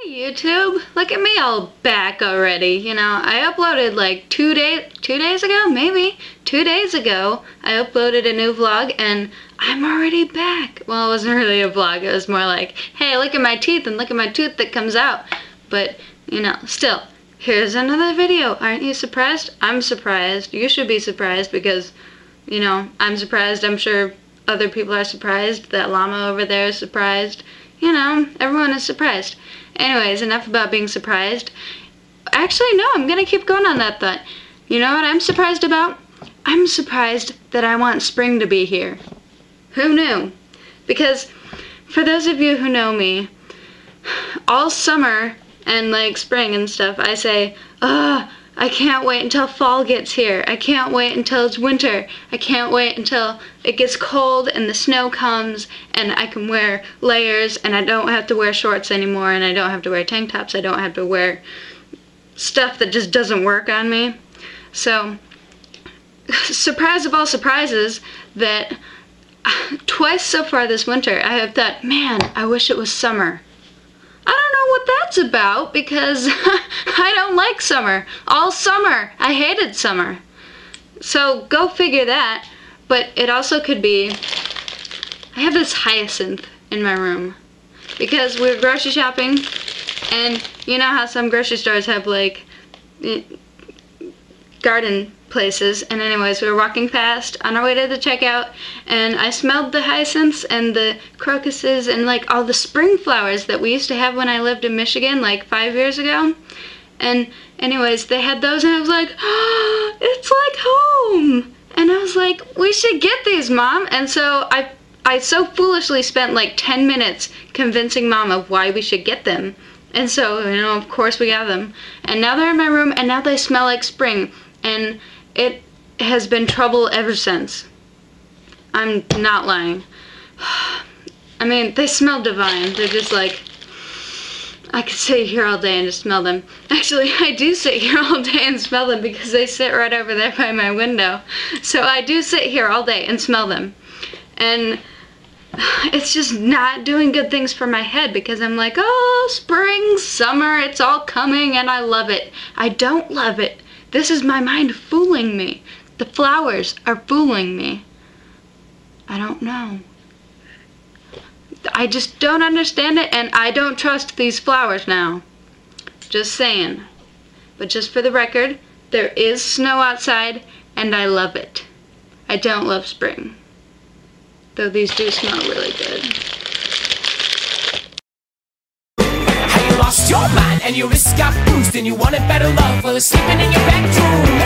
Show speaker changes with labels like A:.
A: Hey YouTube, look at me all back already. You know, I uploaded like 2 days ago, maybe 2 days ago, I uploaded a new vlog and I'm already back. Well, it wasn't really a vlog, it was more like, hey, look at my teeth and look at my tooth that comes out. But, you know, still, here's another video. Aren't you surprised? I'm surprised. You should be surprised because, you know, I'm surprised. I'm sure other people are surprised. That llama over there is surprised. You know, everyone is surprised. Anyways, enough about being surprised. Actually, no, I'm gonna keep going on that thought. You know what I'm surprised about? I'm surprised that I want spring to be here. Who knew? Because for those of you who know me, all summer and like spring and stuff, I say, I can't wait until fall gets here. I can't wait until it's winter. I can't wait until it gets cold and the snow comes and I can wear layers and I don't have to wear shorts anymore and I don't have to wear tank tops. I don't have to wear stuff that just doesn't work on me. So, surprise of all surprises that twice so far this winter I have thought, man, I wish it was summer. I don't know what that's about because I don't like summer. All summer, I hated summer. So go figure that. But it also could be, I have this hyacinth in my room because we were grocery shopping and you know how some grocery stores have like garden places, and anyways, we were walking past on our way to the checkout and I smelled the hyacinths and the crocuses and like all the spring flowers that we used to have when I lived in Michigan like 5 years ago. And anyways, they had those and I was like, oh, it's like home. And I was like, we should get these, Mom. And so I so foolishly spent like 10 minutes convincing Mom of why we should get them. And so, you know, of course we got them. And now they're in my room and now they smell like spring. And it has been trouble ever since. I'm not lying. I mean, they smell divine. They're just like, I could sit here all day and just smell them. Actually, I do sit here all day and smell them because they sit right over there by my window. So I do sit here all day and smell them. And it's just not doing good things for my head because I'm like, oh, spring, summer, it's all coming and I love it. I don't love it. This is my mind fooling me. The flowers are fooling me. I don't know. I just don't understand it and I don't trust these flowers now. Just saying. But just for the record, there is snow outside and I love it. I don't love spring. Though these do smell really good.
B: Lost your mind and your wrist got bruised and you wanted better love while sleeping in your bedroom.